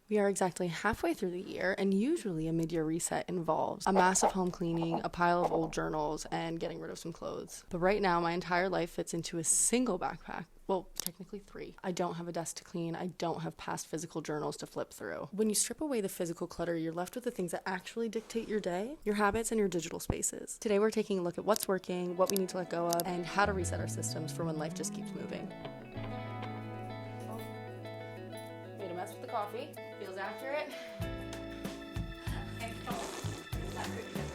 We are exactly halfway through the year, and usually a mid-year reset involves a massive home cleaning, a pile of old journals, and getting rid of some clothes. But right now, my entire life fits into a single backpack. Well, technically 3. I don't have a desk to clean. I don't have past physical journals to flip through. When you strip away the physical clutter, you're left with the things that actually dictate your day, your habits, and your digital spaces. Today, we're taking a look at what's working, what we need to let go of, and how to reset our systems for when life just keeps moving. Made a mess with the coffee. Feels accurate.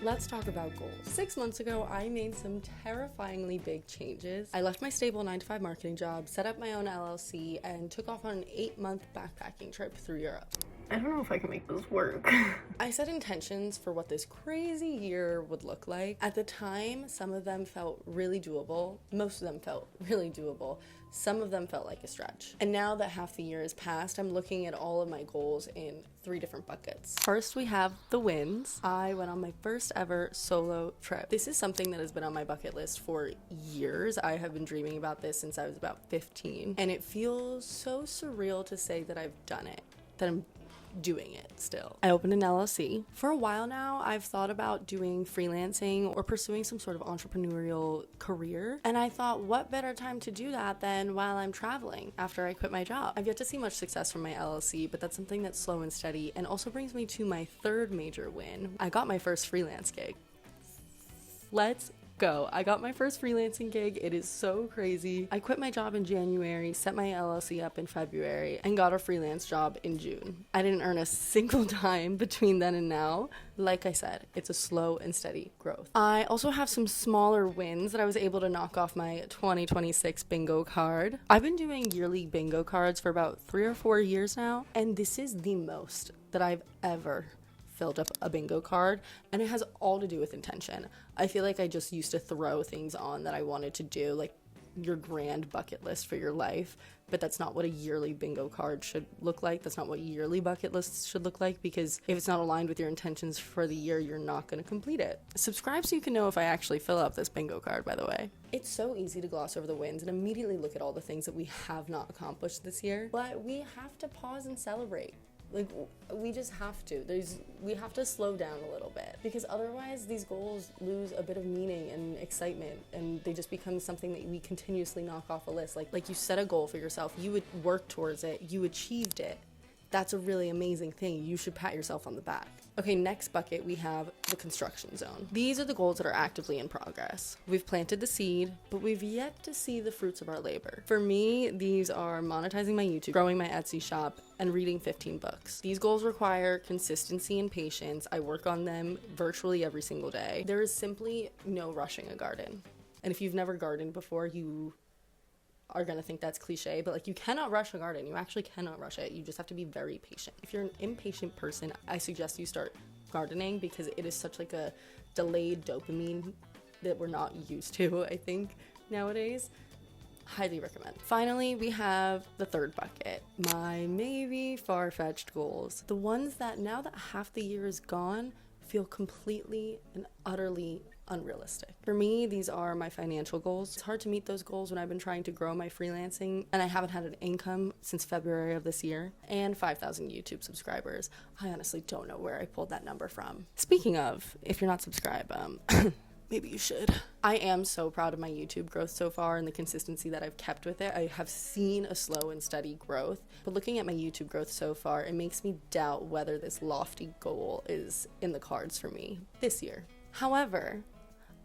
Let's talk about goals. 6 months ago, I made some terrifyingly big changes. I left my stable 9-to-5 marketing job, set up my own LLC, and took off on an 8-month backpacking trip through Europe. I don't know if I can make this work. I set intentions for what this crazy year would look like. At the time, some of them felt really doable. Most of them felt really doable. Some of them felt like a stretch. And now that half the year has passed, I'm looking at all of my goals in 3 different buckets. First, we have the wins. I went on my first ever solo trip. This is something that has been on my bucket list for years. I have been dreaming about this since I was about 15. And it feels so surreal to say that I've done it, that I'm doing it still. I opened an LLC. For a while now, I've thought about doing freelancing or pursuing some sort of entrepreneurial career. And I thought, what better time to do that than while I'm traveling after I quit my job? I've yet to see much success from my LLC, but that's something that's slow and steady and also brings me to my third major win. I got my first freelance gig. Let's go. I got my first freelancing gig. It is so crazy. I quit my job in January, set my LLC up in February, and got a freelance job in June. I didn't earn a single dime between then and now. Like I said, it's a slow and steady growth. I also have some smaller wins that I was able to knock off my 2026 bingo card. I've been doing yearly bingo cards for about 3 or 4 years now, and this is the most that I've ever filled up a bingo card, and it has all to do with intention. I feel like I just used to throw things on that I wanted to do, like your grand bucket list for your life, but that's not what a yearly bingo card should look like. That's not what yearly bucket lists should look like, because if it's not aligned with your intentions for the year, you're not going to complete it. Subscribe so you can know if I actually fill up this bingo card, by the way. It's so easy to gloss over the wins and immediately look at all the things that we have not accomplished this year, but we have to pause and celebrate. Like, we just have to. We have to slow down a little bit, because otherwise these goals lose a bit of meaning and excitement, and they just become something that we continuously knock off a list. Like you set a goal for yourself, you would work towards it, you achieved it. That's a really amazing thing. You should pat yourself on the back. Okay, next bucket, we have the construction zone. These are the goals that are actively in progress. We've planted the seed, but we've yet to see the fruits of our labor. For me, these are monetizing my YouTube, growing my Etsy shop, and reading 15 books. These goals require consistency and patience. I work on them virtually every single day. There is simply no rushing a garden. And if you've never gardened before, you are gonna think that's cliche, but like, you cannot rush a garden. You actually cannot rush it. You just have to be very patient. If you're an impatient person, I suggest you start gardening, because it is such like a delayed dopamine that we're not used to, I think, nowadays. Highly recommend. Finally, we have the third bucket, my maybe far-fetched goals. The ones that, now that half the year is gone, feel completely and utterly unrealistic. For me, these are my financial goals. It's hard to meet those goals when I've been trying to grow my freelancing, and I haven't had an income since February of this year, and 5,000 YouTube subscribers. I honestly don't know where I pulled that number from. Speaking of, if you're not subscribed, maybe you should. I am so proud of my YouTube growth so far and the consistency that I've kept with it. I have seen a slow and steady growth, but looking at my YouTube growth so far, it makes me doubt whether this lofty goal is in the cards for me this year. However,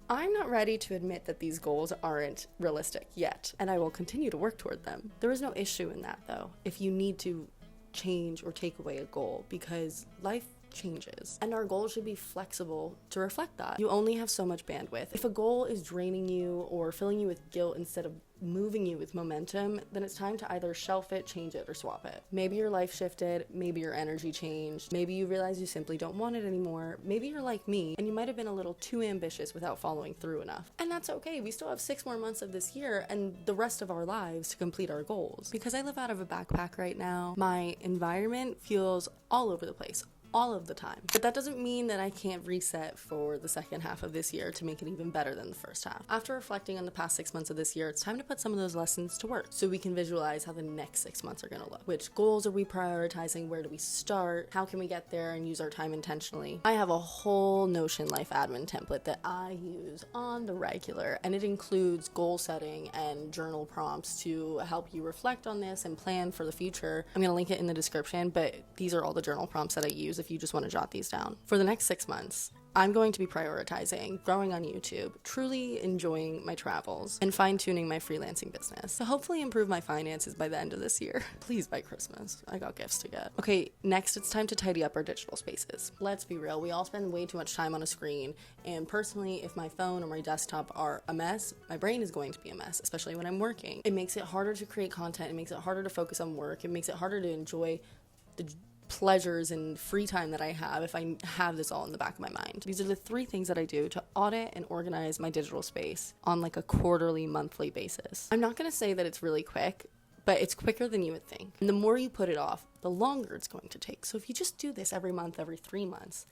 I'm not ready to admit that these goals aren't realistic yet, and I will continue to work toward them. There is no issue in that, though, if you need to change or take away a goal, because life changes, and our goals should be flexible to reflect that. You only have so much bandwidth. If a goal is draining you or filling you with guilt instead of moving you with momentum, then it's time to either shelf it, change it, or swap it. Maybe your life shifted, maybe your energy changed, maybe you realize you simply don't want it anymore, maybe you're like me and you might have been a little too ambitious without following through enough. And that's okay. We still have 6 more months of this year and the rest of our lives to complete our goals. Because I live out of a backpack right now, my environment feels all over the place, all of the time. But that doesn't mean that I can't reset for the second half of this year to make it even better than the first half. After reflecting on the past 6 months of this year, it's time to put some of those lessons to work so we can visualize how the next 6 months are gonna look. Which goals are we prioritizing? Where do we start? How can we get there and use our time intentionally? I have a whole Notion life admin template that I use on the regular, and it includes goal setting and journal prompts to help you reflect on this and plan for the future. I'm gonna link it in the description, but these are all the journal prompts that I use if you just want to jot these down. For the next 6 months, I'm going to be prioritizing growing on YouTube, truly enjoying my travels, and fine-tuning my freelancing business to hopefully improve my finances by the end of this year. Please by Christmas. I got gifts to get. Okay, next it's time to tidy up our digital spaces. Let's be real, we all spend way too much time on a screen, and personally, if my phone or my desktop are a mess, my brain is going to be a mess, especially when I'm working. It makes it harder to create content, it makes it harder to focus on work, it makes it harder to enjoy the pleasures and free time that I have if I have this all in the back of my mind. These are the 3 things that I do to audit and organize my digital space on like a quarterly, monthly basis. I'm not going to say that it's really quick, but it's quicker than you would think. And the more you put it off, the longer it's going to take. So if you just do this every month, every 3 months,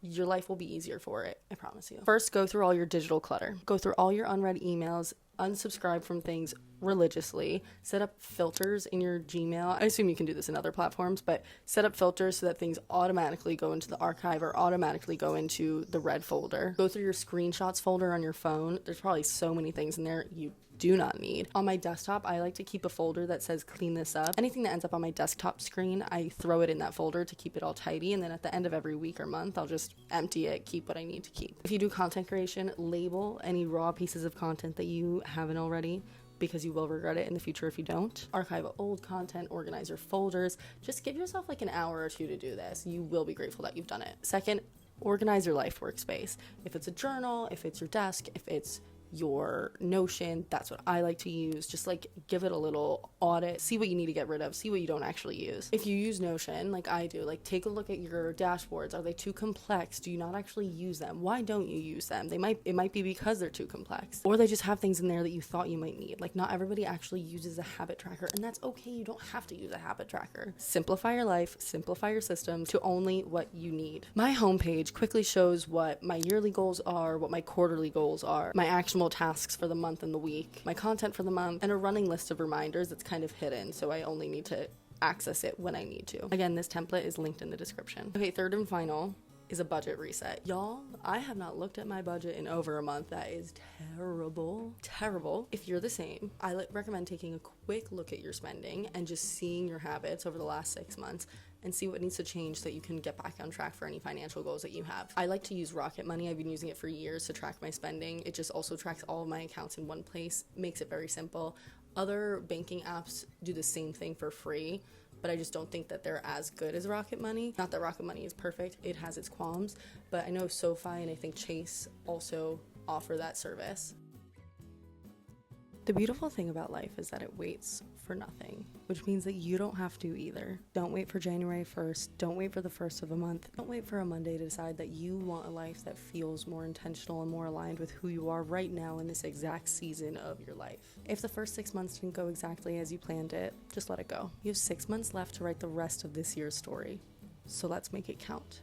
your life will be easier for it, I promise you. First, go through all your digital clutter. Go through all your unread emails, unsubscribe from things religiously, set up filters in your Gmail. I assume you can do this in other platforms, but set up filters so that things automatically go into the archive or automatically go into the red folder. Go through your screenshots folder on your phone. There's probably so many things in there you do not need. On my desktop, I like to keep a folder that says clean this up. Anything that ends up on my desktop screen, I throw it in that folder to keep it all tidy, and then at the end of every week or month, I'll just empty it, keep what I need to keep. If you do content creation, label any raw pieces of content that you haven't already, because you will regret it in the future if you don't. Archive old content, organize your folders. Just give yourself like an hour or 2 to do this. You will be grateful that you've done it. Second, organize your life workspace. If it's a journal, if it's your desk, if it's your Notion, that's what I like to use. Just like give it a little audit, see what you need to get rid of, see what you don't actually use. If you use Notion like I do, like take a look at your dashboards. Are they too complex? Do you not actually use them? Why don't you use them? It might be because they're too complex, or they just have things in there that you thought you might need. Like not everybody actually uses a habit tracker, and that's okay. You don't have to use a habit tracker. Simplify your life, simplify your system to only what you need. My homepage quickly shows what my yearly goals are, what my quarterly goals are, my actionable tasks for the month and the week, my content for the month, and a running list of reminders that's kind of hidden, so I only need to access it when I need to. Again, this template is linked in the description. Okay, third and final is a budget reset. Y'all, I have not looked at my budget in over a month. That is terrible. If you're the same, I recommend taking a quick look at your spending and just seeing your habits over the last 6 months and see what needs to change so that you can get back on track for any financial goals that you have. I like to use Rocket Money. I've been using it for years to track my spending. It just also tracks all of my accounts in one place, makes it very simple. Other banking apps do the same thing for free, but I just don't think that they're as good as Rocket Money. Not that Rocket Money is perfect, it has its qualms, but I know SoFi and I think Chase also offer that service. The beautiful thing about life is that it waits for nothing, which means that you don't have to either. Don't wait for January 1st. Don't wait for the first of a month. Don't wait for a Monday to decide that you want a life that feels more intentional and more aligned with who you are right now in this exact season of your life. If the first 6 months didn't go exactly as you planned it, just let it go. You have 6 months left to write the rest of this year's story. So let's make it count.